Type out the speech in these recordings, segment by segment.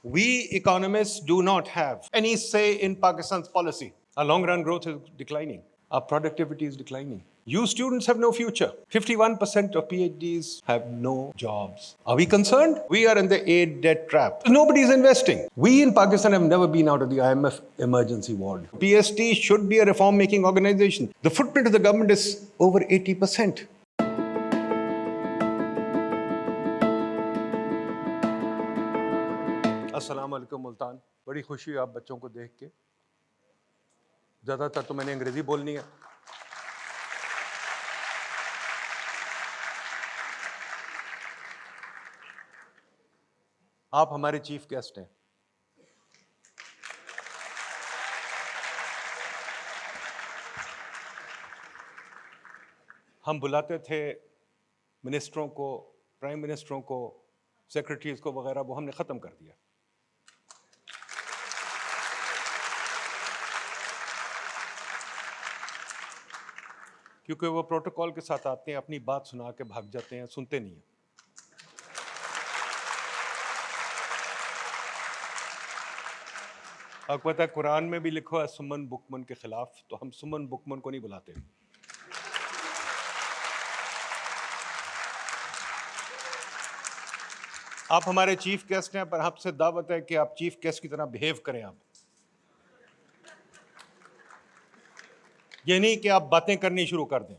We economists do not have any say in Pakistan's policy. Our long-run growth is declining. Our productivity is declining. You students have no future. 51% of PhDs have no jobs. Are we concerned? We are in the aid debt trap. Nobody is investing. We in Pakistan have never been out of the IMF emergency ward. PST should be a reform-making organization. The footprint of the government is over 80%. अस्सलाम वालेकुम मुल्तान, बड़ी खुशी हुई आप बच्चों को देख के। ज़्यादातर तो मैंने अंग्रेज़ी बोलनी है। आप हमारे चीफ गेस्ट हैं। हम बुलाते थे मिनिस्टरों को, प्राइम मिनिस्टरों को, सेक्रेटरीज को वगैरह, वो हमने ख़त्म कर दिया। क्योंकि वो प्रोटोकॉल के साथ आते हैं, अपनी बात सुना के भाग जाते हैं, सुनते नहीं हैं। आपको पता है कुरान में भी लिखो है सुमन बुकमन के खिलाफ, तो हम सुमन बुकमन को नहीं बुलाते। आप हमारे चीफ गेस्ट हैं, पर आपसे दावत है कि आप चीफ गेस्ट की तरह बिहेव करें। आप ये नहीं कि आप बातें करनी शुरू कर दें।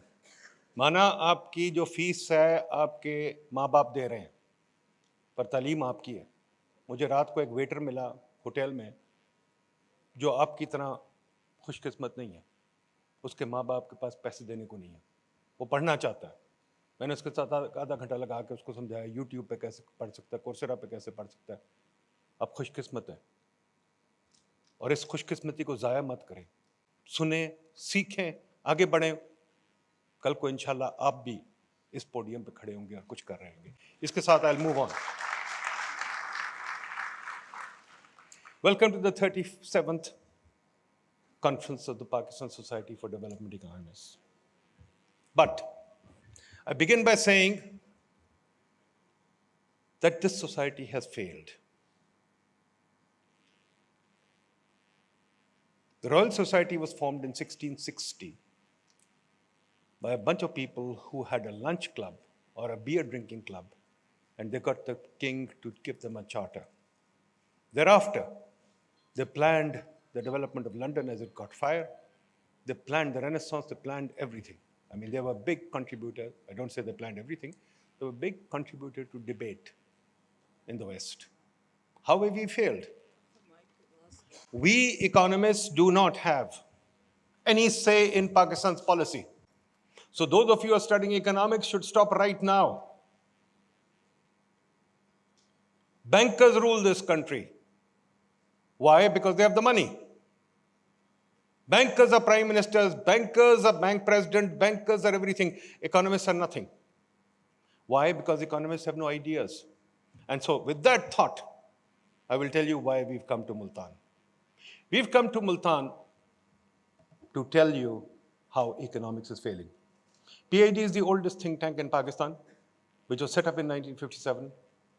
माना आपकी जो फीस है आपके माँ बाप दे रहे हैं, पर तालीम आपकी है। मुझे रात को एक वेटर मिला होटल में जो आपकी तरह खुशकिस्मत नहीं है, उसके माँ बाप के पास पैसे देने को नहीं है, वो पढ़ना चाहता है। मैंने उसके साथ आधा घंटा लगा के उसको समझाया यूट्यूब पे कैसे पढ़ सकता है, कोर्सेरा पे कैसे पढ़ सकता है। आप खुशकिस्मत है और इस खुशकिस्मती को ज़ाया मत करें। सुने, सीखें, आगे बढ़ें। कल को इंशाल्लाह आप भी इस पोडियम पे खड़े होंगे और कुछ कर रहे होंगे। इसके साथ I will move on. Welcome to the 37th conference of the Pakistan Society for Development Economists. But I begin by saying that this society has failed. The Royal Society was formed in 1660 by a bunch of people who had a lunch club or a beer drinking club, and they got the king to give them a charter. Thereafter, they planned the development of London as it got fire. They planned the Renaissance, they planned everything. I mean, they were a big contributor. I don't say they planned everything. They were a big contributor to debate in the West. How have we failed? We economists do not have any say in Pakistan's policy. So those of you who are studying economics should stop right now. Bankers rule this country. Why? Because they have the money. Bankers are prime ministers, bankers are bank president, bankers are everything. Economists are nothing. Why? Because economists have no ideas. And so with that thought, I will tell you why we've come to Multan. We've come to Multan to tell you how economics is failing. PIDE is the oldest think tank in Pakistan, which was set up in 1957,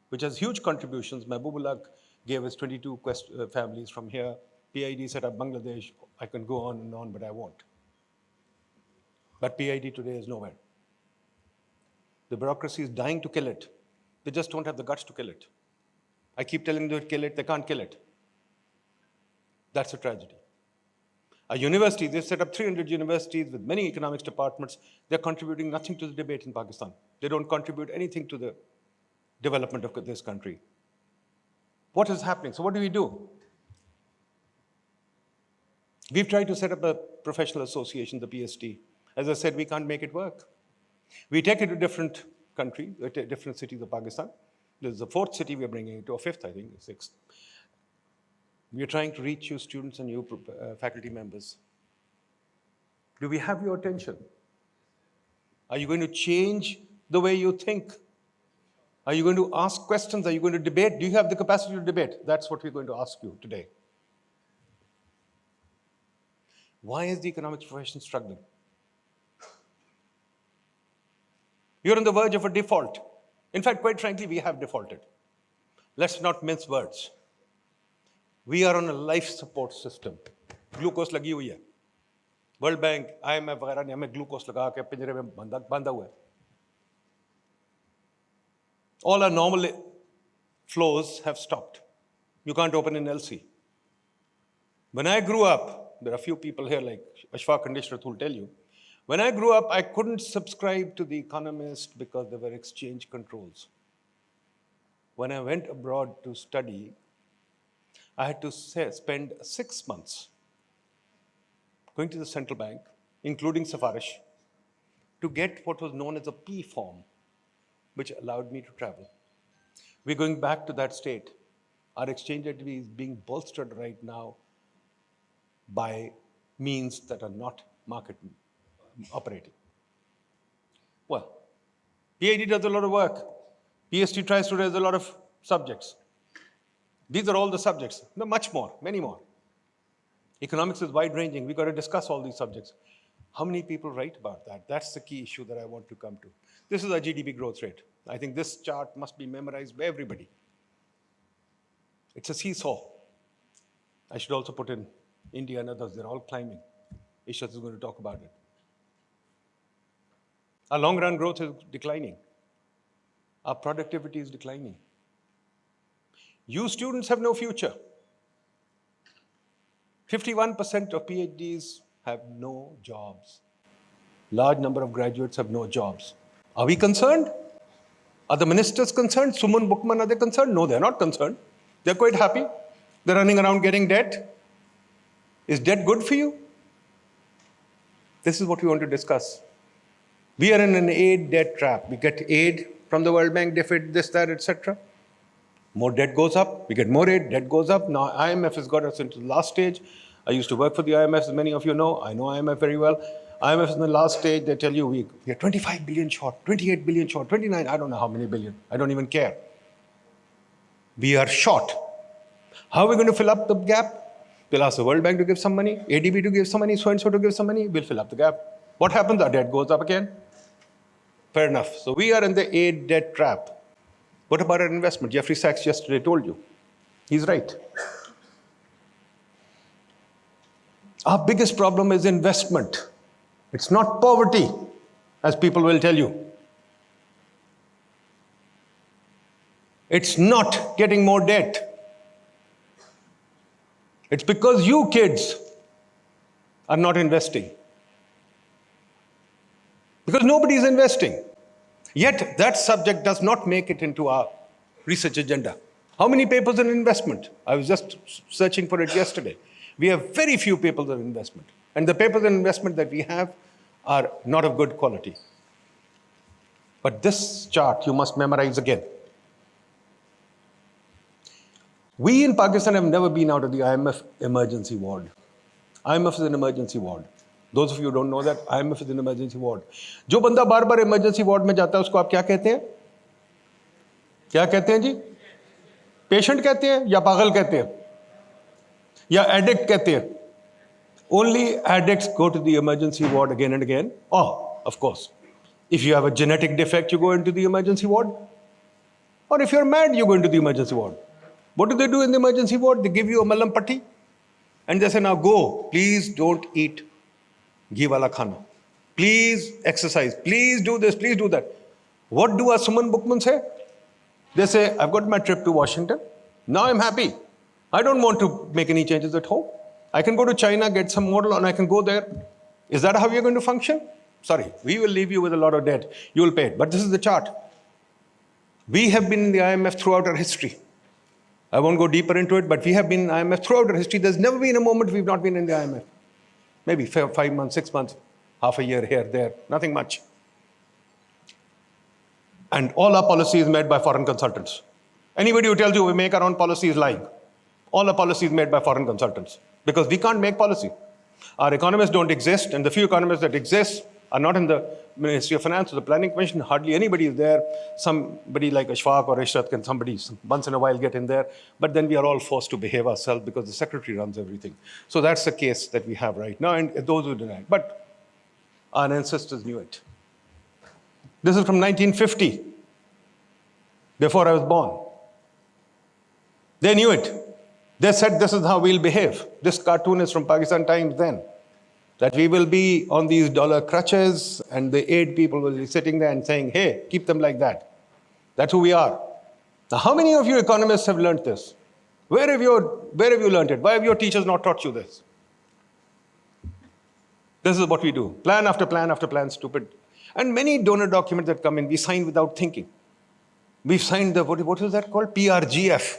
which has huge contributions. Mahbubullah gave us 22 families from here. PIDE set up Bangladesh. I can go on and on, but I won't. But PIDE today is nowhere. The bureaucracy is dying to kill it. They just don't have the guts to kill it. I keep telling them to kill it, they can't kill it. That's a tragedy. A university, they've set up 300 universities with many economics departments. They're contributing nothing to the debate in Pakistan. They don't contribute anything to the development of this country. What is happening? So what do we do? We've tried to set up a professional association, the PST. As I said, we can't make it work. We take it to different countries, different cities of Pakistan. This is the 4th city we're bringing it to, or 5th, I think, 6th. We're trying to reach you students and you faculty members. Do we have your attention? Are you going to change the way you think? Are you going to ask questions? Are you going to debate? Do you have the capacity to debate? That's what we're going to ask you today. Why is the economics profession struggling? You're on the verge of a default. In fact, quite frankly, we have defaulted. Let's not mince words. We are on a life support system. Glucose lagi hui hai. World Bank, IMF वगैरह ने हमें glucose लगा के पिंजरे में बांधा हुआ है. All our normal flows have stopped. You can't open an LC. When I grew up, there are a few people here like Ashfaq and Ishrat who will tell you, when I grew up, I couldn't subscribe to The Economist because there were exchange controls. When I went abroad to study, I had to spend 6 months going to the central bank, including Safarish, to get what was known as a P form, which allowed me to travel. We're going back to that state. Our exchange activity is being bolstered right now by means that are not market operating. Well, PID does a lot of work. PST tries to raise a lot of subjects. These are all the subjects. No, much more, many more. Economics is wide-ranging. We've got to discuss all these subjects. How many people write about that? That's the key issue that I want to come to. This is our GDP growth rate. I think this chart must be memorized by everybody. It's a seesaw. I should also put in India and others. They're all climbing. Ishrat is going to talk about it. Our long-run growth is declining. Our productivity is declining. You students have no future. 51% of PhDs have no jobs. Large number of graduates have no jobs. Are we concerned? Are the ministers concerned? Suman Bookman, are they concerned? No, they're not concerned. They're quite happy. They're running around getting debt. Is debt good for you? This is what we want to discuss. We are in an aid debt trap. We get aid from the World Bank, DFID, this, that, etc. More debt goes up, we get more aid, debt goes up. Now IMF has got us into the last stage. I used to work for the IMF, as many of you know. I know IMF very well. IMF is in the last stage. They tell you we are 25 billion short, 28 billion short, 29, I don't know how many billion. I don't even care. We are short. How are we going to fill up the gap? We'll ask the World Bank to give some money, ADB to give some money, so-and-so to give some money. We'll fill up the gap. What happens? Our debt goes up again. Fair enough. So we are in the aid debt trap. What about our investment? Jeffrey Sachs yesterday told you. He's right. Our biggest problem is investment. It's not poverty, as people will tell you. It's not getting more debt. It's because you kids are not investing. Because nobody is investing. Yet that subject does not make it into our research agenda. How many papers on investment? I was just searching for it yesterday. We have very few papers on investment. And the papers on investment that we have are not of good quality. But this chart you must memorize again. We in Pakistan have never been out of the IMF emergency ward. IMF is an emergency ward. Those of you who don't know that, IMF is an emergency ward. जो बंदा बार-बार emergency ward में जाता है, उसको आप क्या कहते हैं? क्या कहते हैं जी? Patient कहते हैं या पागल कहते हैं? या addict कहते हैं? Only addicts go to the emergency ward again and again. Oh, of course. If you have a genetic defect, you go into the emergency ward. Or if you're mad, you go into the emergency ward. What do they do in the emergency ward? They give you a malam patti. And they say, now go. Please don't eat ghee wala khana. Please exercise. Please do this. Please do that. What do our Suman Bookman say? They say, I've got my trip to Washington. Now I'm happy. I don't want to make any changes at home. I can go to China, get some model, and I can go there. Is that how you're going to function? Sorry, we will leave you with a lot of debt. You will pay it. But this is the chart. We have been in the IMF throughout our history. I won't go deeper into it, but we have been in IMF throughout our history. There's never been a moment we've not been in the IMF. Maybe 5 months, 6 months, half a year here, there, nothing much. And all our policy is made by foreign consultants. Anybody who tells you we make our own policy is lying. All our policy is made by foreign consultants because we can't make policy. Our economists don't exist, and the few economists that exist are not in the Ministry of Finance or the Planning Commission. Hardly anybody is there. Somebody like Ashfaq or Ishrat can once in a while get in there. But then we are all forced to behave ourselves because the secretary runs everything. So that's the case that we have right now, and those who deny it. But our ancestors knew it. This is from 1950, before I was born. They knew it. They said this is how we'll behave. This cartoon is from Pakistan Times then. That we will be on these dollar crutches and the aid people will be sitting there and saying, hey, keep them like that. That's who we are. Now, how many of you economists have learned this? Where have you learned it? Why have your teachers not taught you this? This is what we do. Plan after plan after plan, stupid. And many donor documents that come in, we sign without thinking. We've signed the, what is that called? PRGF.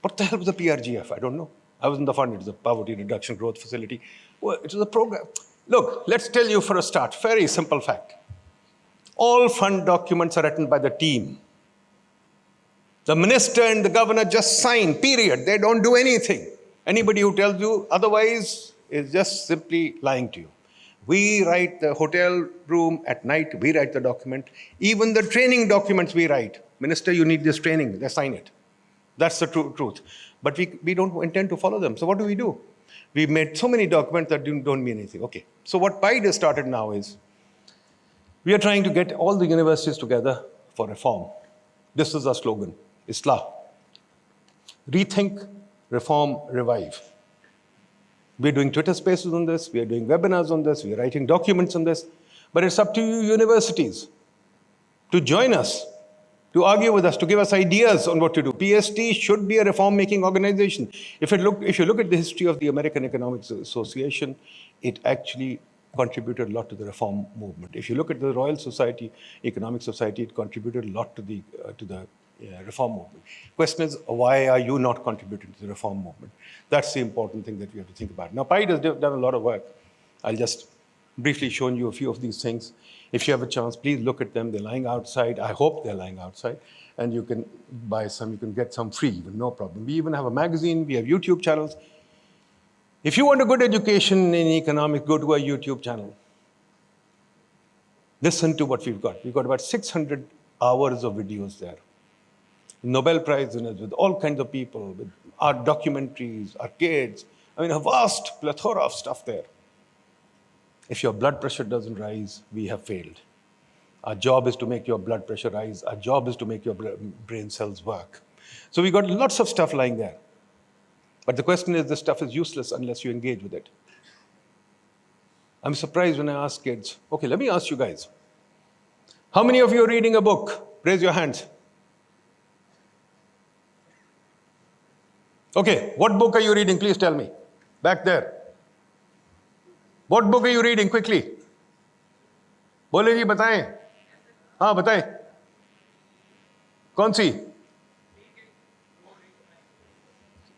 What the hell was the PRGF? I don't know. I was in the fund. It was a Poverty Reduction Growth Facility. Well, it was a program. Look, let's tell you for a start, very simple fact. All fund documents are written by the team. The minister and the governor just sign, period. They don't do anything. Anybody who tells you otherwise is just simply lying to you. We write the hotel room at night, we write the document. Even the training documents we write. Minister, you need this training, they sign it. That's the truth. But we don't intend to follow them. So what do? We've made so many documents that don't mean anything. Okay, so what PIDE has started now is, we are trying to get all the universities together for reform. This is our slogan, Islah. Rethink, reform, revive. We're doing Twitter spaces on this, we are doing webinars on this, we are writing documents on this, but it's up to you universities to join us, to argue with us, to give us ideas on what to do. PST should be a reform-making organization. If you look at the history of the American Economics Association, it actually contributed a lot to the reform movement. If you look at the Royal Society, Economic Society, it contributed a lot to the reform movement. Question is, why are you not contributing to the reform movement? That's the important thing that we have to think about. Now, PIDE has done a lot of work. I'll just briefly show you a few of these things. If you have a chance, please look at them. They're lying outside. I hope they're lying outside. And you can buy some, you can get some free, no problem. We even have a magazine, we have YouTube channels. If you want a good education in economics, go to our YouTube channel. Listen to what we've got. We've got about 600 hours of videos there. Nobel Prize winners, with all kinds of people, with art documentaries, arcades. I mean, a vast plethora of stuff there. If your blood pressure doesn't rise, we have failed. Our job is to make your blood pressure rise. Our job is to make your brain cells work. So we got lots of stuff lying there. But the question is, this stuff is useless unless you engage with it. I'm surprised when I ask kids, okay, let me ask you guys. How many of you are reading a book? Raise your hands. Okay, what book are you reading? Please tell me. Back there. What book are you reading? Quickly. बोले जी बताएं. हाँ बताएं. कौन सी?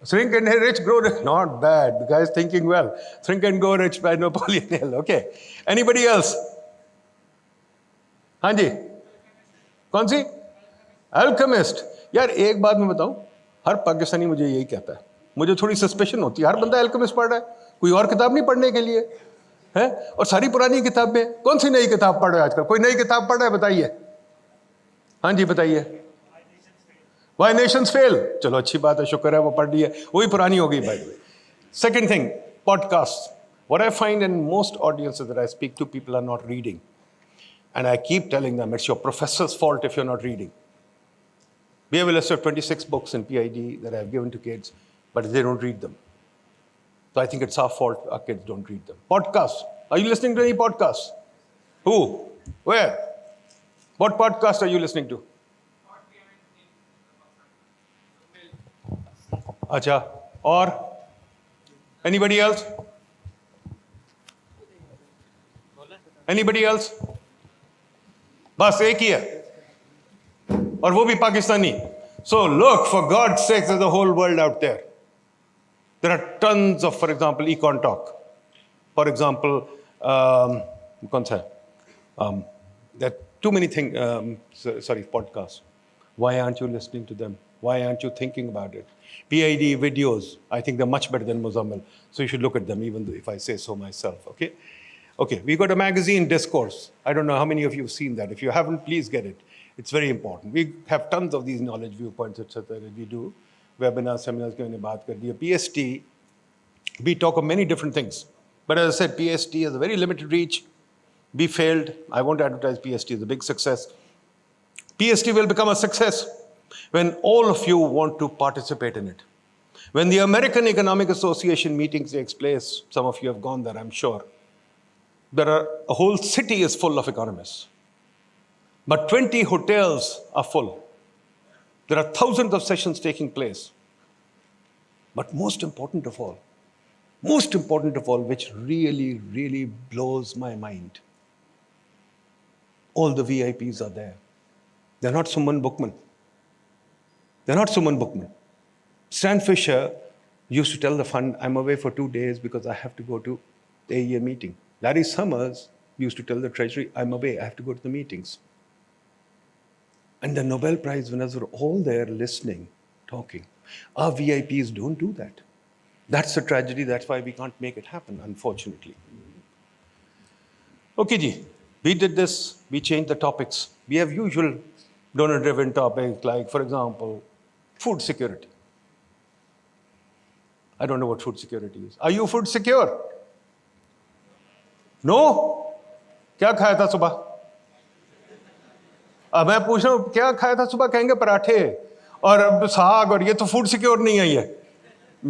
Think and Rich, Grow Rich. Not bad. The guy's thinking well. Think and Grow Rich by Napoleon Hill. Okay. Anybody else? हाँ जी. कौन सी? Alchemist. यार एक बात मैं बताऊं. हर पाकिस्तानी मुझे यही कहता है. मुझे थोड़ी सस्पेशन होती है. हर बंदा Alchemist पढ़ रहा है. कोई और किताब नहीं पढ़ने के लिए है. और सारी पुरानी किताबें. कौन सी नई किताब पढ़ रहे हो आजकल? कोई नई किताब पढ़ रहा है? बताइए. हाँ जी बताइए. Why nations fail? चलो अच्छी बात है, शुक्र है वो पढ़ ली है. वही पुरानी हो गई by the way. Second thing, podcasts. What I find in most audiences that I speak to, people are not reading. And I keep telling them, it's your professor's fault if you're not reading. We have a list of 26 books in PID that I've given to kids, but they don't read them. So I think it's our fault our kids don't read them. Podcasts. Are you listening to any podcasts? Who? Where? What podcast are you listening to? Acha. Or? Anybody else? Anybody else? बस एक ही है. और वो भी Pakistani. So look, for God's sake, there's a whole world out there. There are tons of, for example, Econ Talk. For example, कौन सा है? There are too many things, podcasts. Why aren't you listening to them? Why aren't you thinking about it? PID videos, I think they're much better than Muzammil. So you should look at them, even if I say so myself, okay? Okay, we got a magazine, Discourse. I don't know how many of you have seen that. If you haven't, please get it. It's very important. We have tons of these knowledge viewpoints, etc. that we do. Webinars, seminars, PST, we talk of many different things. But as I said, PST has a very limited reach. We failed. I won't advertise PST as a big success. PST will become a success when all of you want to participate in it. When the American Economic Association meeting takes place, some of you have gone there, I'm sure, a whole city is full of economists. But 20 hotels are full. There are thousands of sessions taking place. But most important of all, which really, really blows my mind, all the VIPs are there. They're not Suman Bookman. Stan Fisher used to tell the fund, I'm away for 2 days because I have to go to the AGM meeting. Larry Summers used to tell the Treasury, I'm away, I have to go to the meetings. And the Nobel Prize winners were all there listening, talking. Our VIPs don't do that. That's a tragedy. That's why we can't make it happen, unfortunately. Okay, ji. We did this. We changed the topics. We have usual donor-driven topics like, for example, food security. I don't know what food security is. Are you food secure? No? क्या खाया था सुबह? अब मैं पूछ रहा हूँ क्या खाया था सुबह, कहेंगे पराठे और साग, और ये तो फूड सिक्योर नहीं है ये.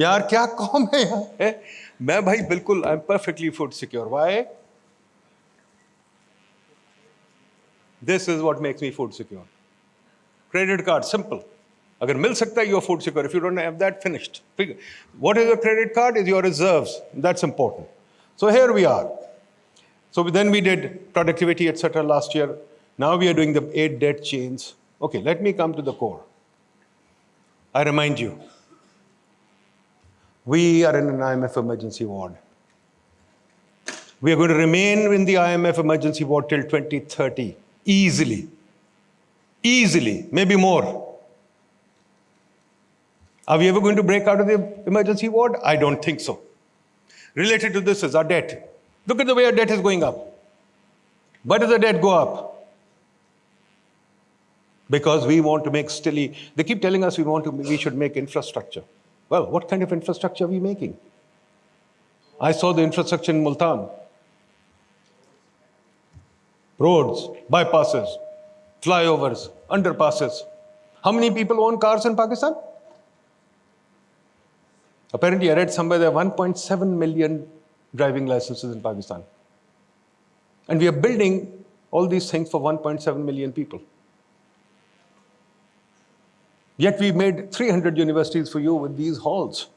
यार क्या कौम है यार. मैं भाई बिल्कुल, I am perfectly food secure. Why? This is what makes me food secure. Credit card, simple. अगर मिल सकता है, you are food secure. If you don't have that, finished. What is your credit card? Is your reserves. That's important. So here we are. So then we did productivity, etc. last year. Now we are doing the 8 debt chains. Okay, let me come to the core. I remind you, we are in an IMF emergency ward. We are going to remain in the IMF emergency ward till 2030, easily. Easily, maybe more. Are we ever going to break out of the emergency ward? I don't think so. Related to this is our debt. Look at the way our debt is going up. Why does the debt go up? Because we want to make they keep telling us we should make infrastructure. Well, what kind of infrastructure are we making? I saw the infrastructure in Multan. Roads, bypasses, flyovers, underpasses. How many people own cars in Pakistan? Apparently, I read somewhere there are 1.7 million driving licenses in Pakistan. And we are building all these things for 1.7 million people. Yet we made 300 universities for you with these halls.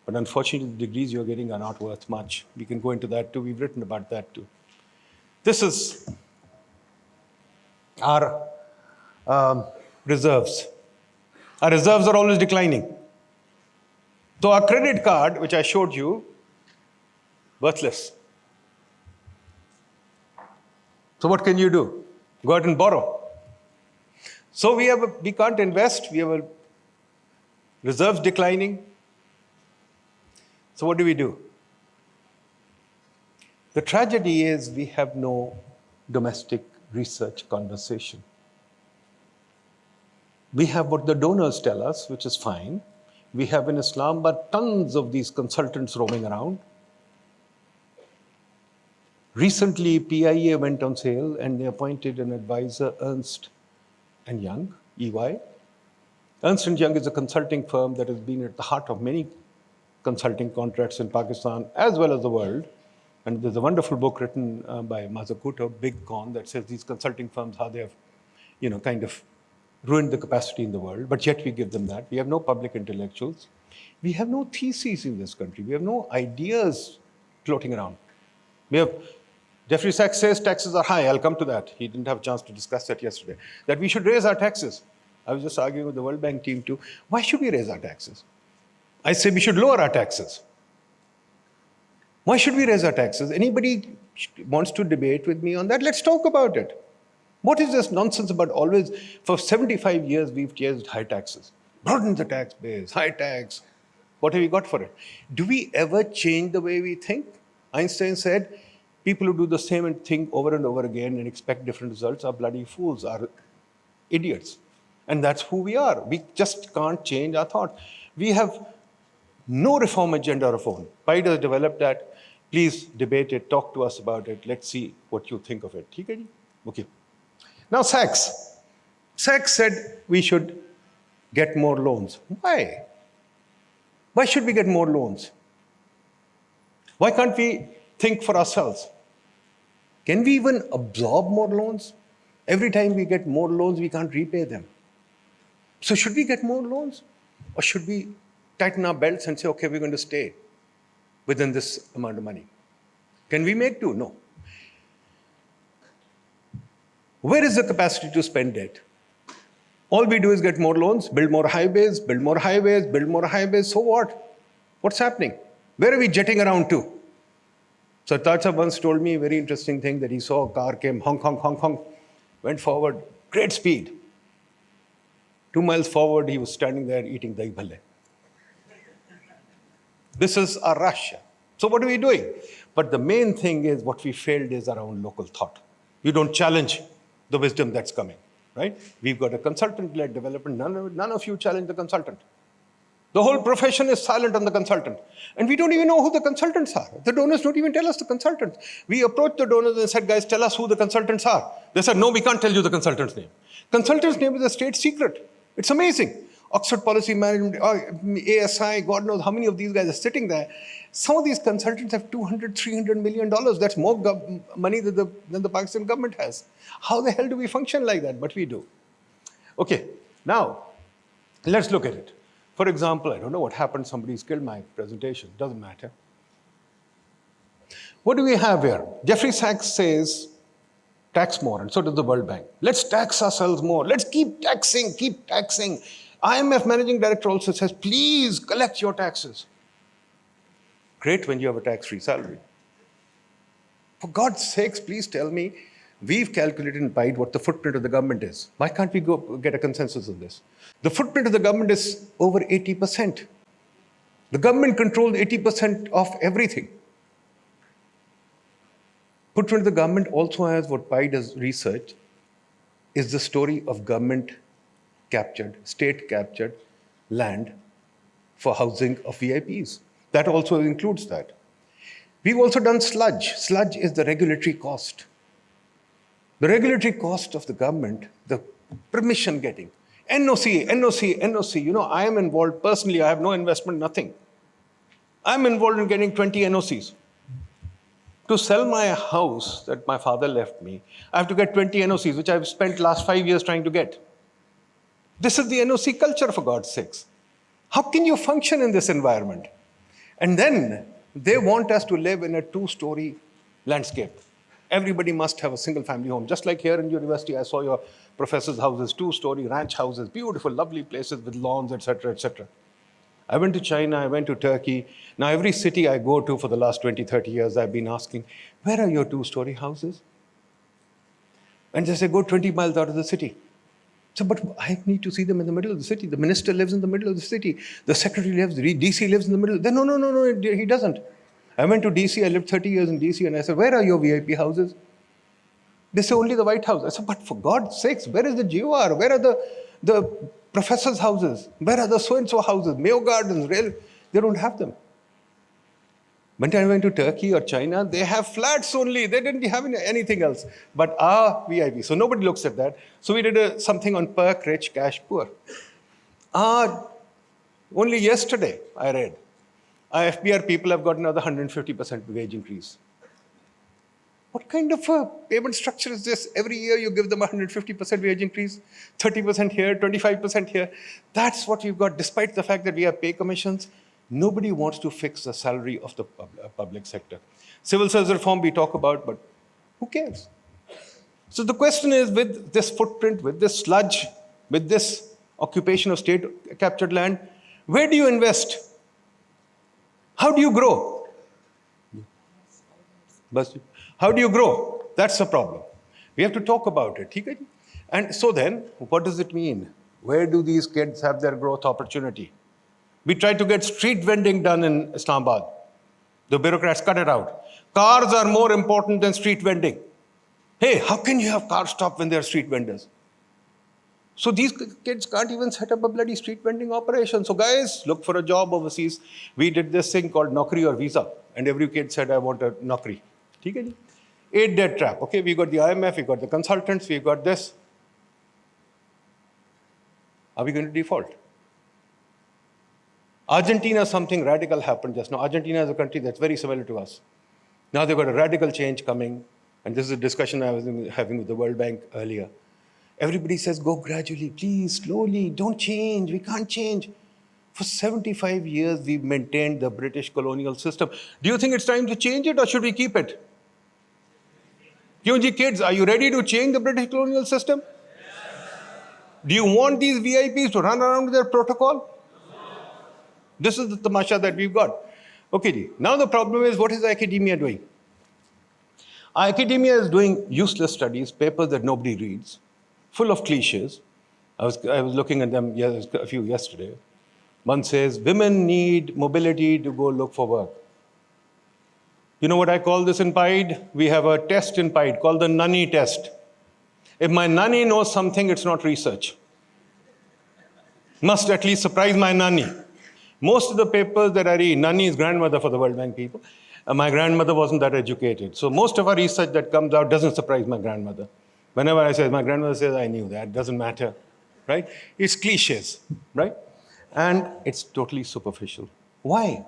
But unfortunately, the degrees you're getting are not worth much. We can go into that too. We've written about that too. This is our reserves. Our reserves are always declining. So our credit card, which I showed you, worthless. So what can you do? Go out and borrow. So we can't invest. We have reserves declining. So what do? The tragedy is we have no domestic research conversation. We have what the donors tell us, which is fine. We have in Islamabad tons of these consultants roaming around. Recently, PIA went on sale and they appointed an advisor, Ernst & Young, EY. Ernst & Young is a consulting firm that has been at the heart of many consulting contracts in Pakistan as well as the world. And there's a wonderful book written by Mazakuta, Big Con, that says these consulting firms, how they have, kind of ruined the capacity in the world, but yet we give them that. We have no public intellectuals. We have no theses in this country. We have no ideas floating around. Jeffrey Sachs says taxes are high. I'll come to that. He didn't have a chance to discuss that yesterday. That we should raise our taxes. I was just arguing with the World Bank team too. Why should we raise our taxes? I say we should lower our taxes. Why should we raise our taxes? Anybody wants to debate with me on that? Let's talk about it. What is this nonsense about always, for 75 years, we've chased high taxes. Broaden the tax base, high tax. What have we got for it? Do we ever change the way we think? Einstein said, people who do the same thing over and over again and expect different results are bloody fools, are idiots. And that's who we are. We just can't change our thought. We have no reform agenda of our own. PIDE has developed that. Please debate it, talk to us about it. Let's see what you think of it. Okay. Now, Sachs said we should get more loans. Why? Why should we get more loans? Why can't we think for ourselves? Can we even absorb more loans? Every time we get more loans, we can't repay them. So should we get more loans? Or should we tighten our belts and say, okay, we're going to stay within this amount of money? Can we make do? No. Where is the capacity to spend debt? All we do is get more loans, build more highways, build more highways, build more highways. So what? What's happening? Where are we jetting around to? So Tacha once told me a very interesting thing, that he saw a car came, honk, honk, honk, honk, went forward, great speed. 2 miles forward, he was standing there eating dahi bhalle. This is a rush. So what are we doing? But the main thing is, what we failed is around local thought. You don't challenge the wisdom that's coming, right? We've got a consultant-led development. None of you challenge the consultant. The whole profession is silent on the consultant. And we don't even know who the consultants are. The donors don't even tell us the consultants. We approached the donors and said, guys, tell us who the consultants are. They said, no, we can't tell you the consultant's name. Consultant's name is a state secret. It's amazing. Oxford Policy Management, ASI, God knows how many of these guys are sitting there. Some of these consultants have $200, $300 million. That's more money than the Pakistan government has. How the hell do we function like that? But we do. Okay, now, let's look at it. For example, I don't know what happened. Somebody's killed my presentation. Doesn't matter. What do we have here? Jeffrey Sachs says, tax more, and so does the World Bank. Let's tax ourselves more. Let's keep taxing, keep taxing. IMF managing director also says, please collect your taxes. Great when you have a tax-free salary. For God's sakes, please tell me, we've calculated in PIDE what the footprint of the government is. Why can't we go get a consensus on this? The footprint of the government is over 80%. The government controls 80% of everything. Footprint of the government also has, what PIDE has researched, is the story of government captured, state captured land for housing of VIPs. That also includes that. We've also done sludge. Sludge is the regulatory cost. The regulatory cost of the government, the permission getting, NOC, NOC, NOC. You know, I am involved personally. I have no investment, nothing. I'm involved in getting 20 NOCs. To sell my house that my father left me, I have to get 20 NOCs, which I've spent last 5 years trying to get. This is the NOC culture, for God's sakes. How can you function in this environment? And then they want us to live in a 2-story landscape. Everybody must have a single family home. Just like here in university, I saw your professors' houses, 2-story ranch houses, beautiful, lovely places with lawns, etc., etc. I went to China, I went to Turkey. Now, every city I go to for the last 20, 30 years, I've been asking, where are your 2-story houses? And they say, go 20 miles out of the city. So, but I need to see them in the middle of the city. The minister lives in the middle of the city. The secretary lives, DC lives in the middle. Then, no, he doesn't. I went to DC, I lived 30 years in DC, and I said, where are your VIP houses? They say, only the White House. I said, but for God's sakes, where is the GOR? Where are the professors' houses? Where are the so-and-so houses? Mayo Gardens, they don't have them. When I went to Turkey or China, they have flats only. They didn't have anything else. But our VIP. So nobody looks at that. So we did something on perk, rich, cash, poor. Only yesterday, I read, our FBR people have got another 150% wage increase. What kind of a payment structure is this? Every year you give them 150% wage increase, 30% here, 25% here. That's what we've got, despite the fact that we have pay commissions. Nobody wants to fix the salary of the public sector. Civil service reform we talk about, but who cares? So the question is, with this footprint, with this sludge, with this occupation of state-captured land, where do you invest? How do you grow? How do you grow? That's the problem. We have to talk about it. And so then, what does it mean? Where do these kids have their growth opportunity? We tried to get street vending done in Islamabad. The bureaucrats cut it out. Cars are more important than street vending. Hey, how can you have cars stop when they're street vendors? So these kids can't even set up a bloody street vending operation. So guys, look for a job overseas. We did this thing called Naukri or Visa. And every kid said, I want a Naukri. 8 dead trap. Okay, we got the IMF, we got the consultants, we got this. Are we going to default? Argentina, something radical happened just now. Argentina is a country that's very similar to us. Now they've got a radical change coming, and this is a discussion I was having with the World Bank earlier. Everybody says, go gradually, please, slowly, don't change, we can't change. For 75 years, we've maintained the British colonial system. Do you think it's time to change it, or should we keep it? QG kids, are you ready to change the British colonial system? Do you want these VIPs to run around with their protocol? This is the tamasha that we've got. Okay, ji. Now the problem is, what is academia doing? Academia is doing useless studies, papers that nobody reads, full of cliches. I was looking at them a few yesterday. One says, women need mobility to go look for work. You know what I call this in PIDE? We have a test in PIDE called the nanny test. If my nanny knows something, it's not research. Must at least surprise my nanny. Most of the papers that I read, nanny is grandmother for the World Bank people. My grandmother wasn't that educated. So most of our research that comes out doesn't surprise my grandmother. Whenever I say, my grandmother says, I knew that, doesn't matter, right? It's cliches, right? And it's totally superficial. Why?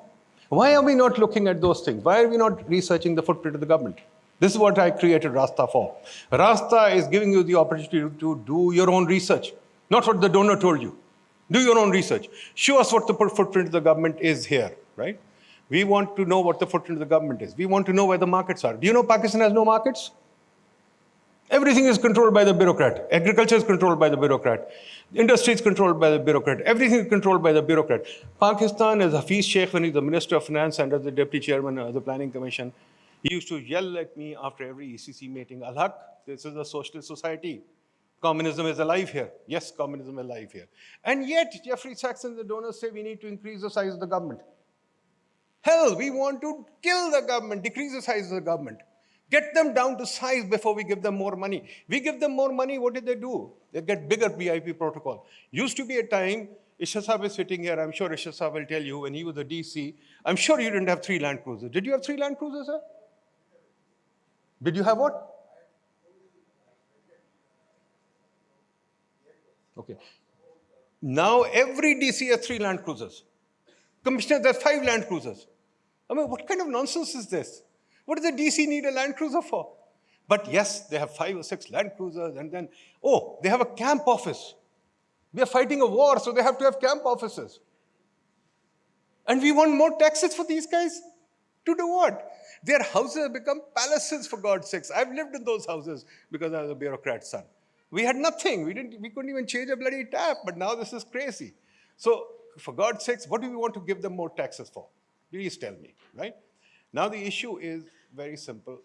Why are we not looking at those things? Why are we not researching the footprint of the government? This is what I created Rasta for. Rasta is giving you the opportunity to do your own research, not what the donor told you. Do your own research. Show us what the footprint of the government is here, right? We want to know what the footprint of the government is. We want to know where the markets are. Do you know Pakistan has no markets? Everything is controlled by the bureaucrat. Agriculture is controlled by the bureaucrat. Industry is controlled by the bureaucrat. Everything is controlled by the bureaucrat. Pakistan, as Hafiz Sheikh, when he's the Minister of Finance and as the Deputy Chairman of the Planning Commission, he used to yell at me after every ECC meeting, Ul Haque, this is a socialist society. Communism is alive here. Yes, communism is alive here. And yet, Jeffrey Sachs and the donors say we need to increase the size of the government. Hell, we want to kill the government, decrease the size of the government. Get them down to size before we give them more money. We give them more money, what did they do? They get bigger VIP protocol. Used to be a time, Ishaq Saab is sitting here, I'm sure Ishaq Saab will tell you, when he was a DC, I'm sure you didn't have 3 Land Cruisers. Did you have 3 Land Cruisers, sir? Did you have what? Okay. Now every DC has 3 Land Cruisers. Commissioner has 5 Land Cruisers. I mean, what kind of nonsense is this? What does the DC need a Land Cruiser for? But yes, they have 5 or 6 Land Cruisers, and then, oh, they have a camp office. We are fighting a war, so they have to have camp offices. And we want more taxes for these guys? To do what? Their houses have become palaces, for God's sakes. I've lived in those houses because I was a bureaucrat's son. We had nothing. We couldn't even change a bloody tap, but now this is crazy. So, for God's sakes, what do we want to give them more taxes for? Please tell me, right? Now the issue is very simple.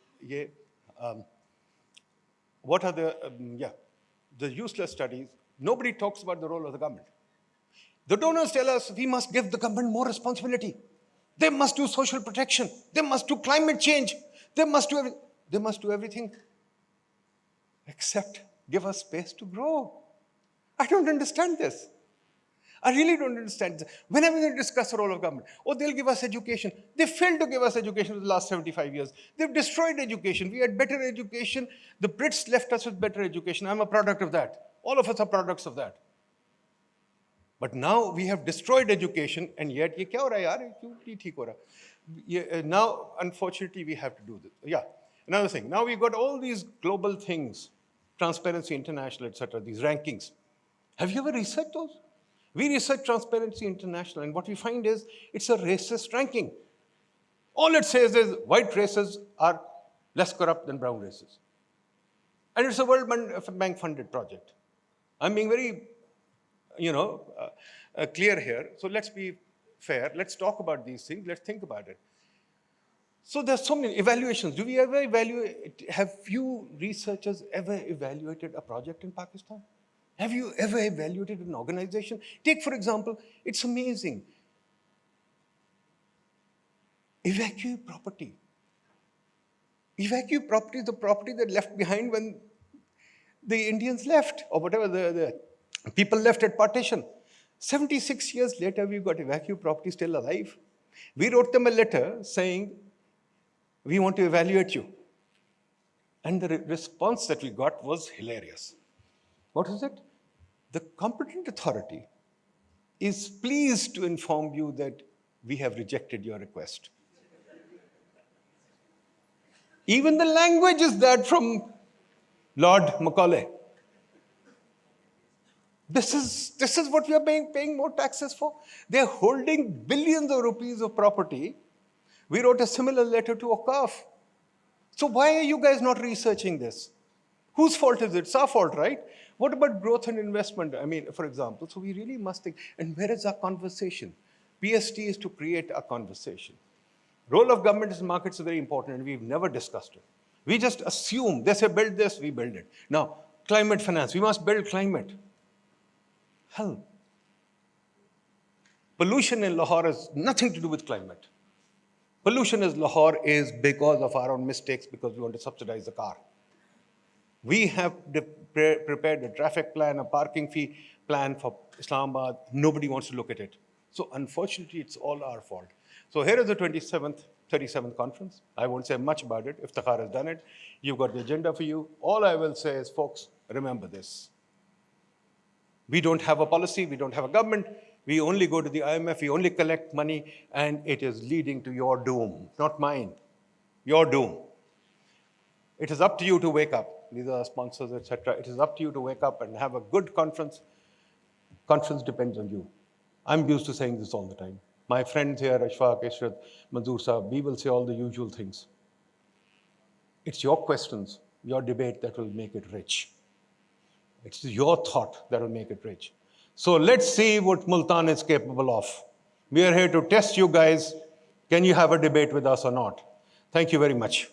What are the useless studies? Nobody talks about the role of the government. The donors tell us we must give the government more responsibility. They must do social protection. They must do climate change. They must do everything except give us space to grow. I don't understand this. I really don't understand this. Whenever they discuss the role of government, oh, they'll give us education. They failed to give us education for the last 75 years. They've destroyed education. We had better education. The Brits left us with better education. I'm a product of that. All of us are products of that. But now we have destroyed education, and yet, ye kya ho raha hai yaar? Kyun theek ho raha? Now, unfortunately, we have to do this. Yeah, another thing. Now we've got all these global things, Transparency International, etc., these rankings. Have you ever researched those? We research Transparency International, and what we find is it's a racist ranking. All it says is white races are less corrupt than brown races. And it's a World Bank funded project. I'm being very, clear here. So let's be fair. Let's talk about these things. Let's think about it. So there's so many evaluations. Do we ever evaluate? Have you researchers ever evaluated a project in Pakistan? Have you ever evaluated an organization? Take, for example, it's amazing. Evacuee property. Evacuee property is the property that left behind when the Indians left, or whatever the people left at partition. 76 years later, we've got evacuee property still alive. We wrote them a letter saying, we want to evaluate you. And the response that we got was hilarious. What is it? The competent authority is pleased to inform you that we have rejected your request. Even the language is that from Lord Macaulay. This is what we are paying more taxes for. They're holding billions of rupees of property. We wrote a similar letter to Awqaf. So why are you guys not researching this? Whose fault is it? It's our fault, right? What about growth and investment? I mean, for example, so we really must think, and where is our conversation? PSD is to create a conversation. Role of government in markets is very important, and we've never discussed it. We just assume, they say build this, we build it. Now, climate finance, we must build climate. Hell, pollution in Lahore has nothing to do with climate. Pollution in Lahore is because of our own mistakes, because we want to subsidize the car. We have prepared a traffic plan, a parking fee plan for Islamabad. Nobody wants to look at it. So unfortunately, it's all our fault. So here is the 37th conference. I won't say much about it. Iftikhar has done it. You've got the agenda for you. All I will say is, folks, remember this. We don't have a policy. We don't have a government. We only go to the IMF. We only collect money, and it is leading to your doom, not mine. Your doom. It is up to you to wake up. These are sponsors, etc. It is up to you to wake up and have a good conference. Conference depends on you. I'm used to saying this all the time. My friends here, Ashfaq, Ishrat, Manzoor Saab, we will say all the usual things. It's your questions, your debate that will make it rich. It's your thought that will make it rich. So let's see what Multan is capable of. We are here to test you guys. Can you have a debate with us or not? Thank you very much.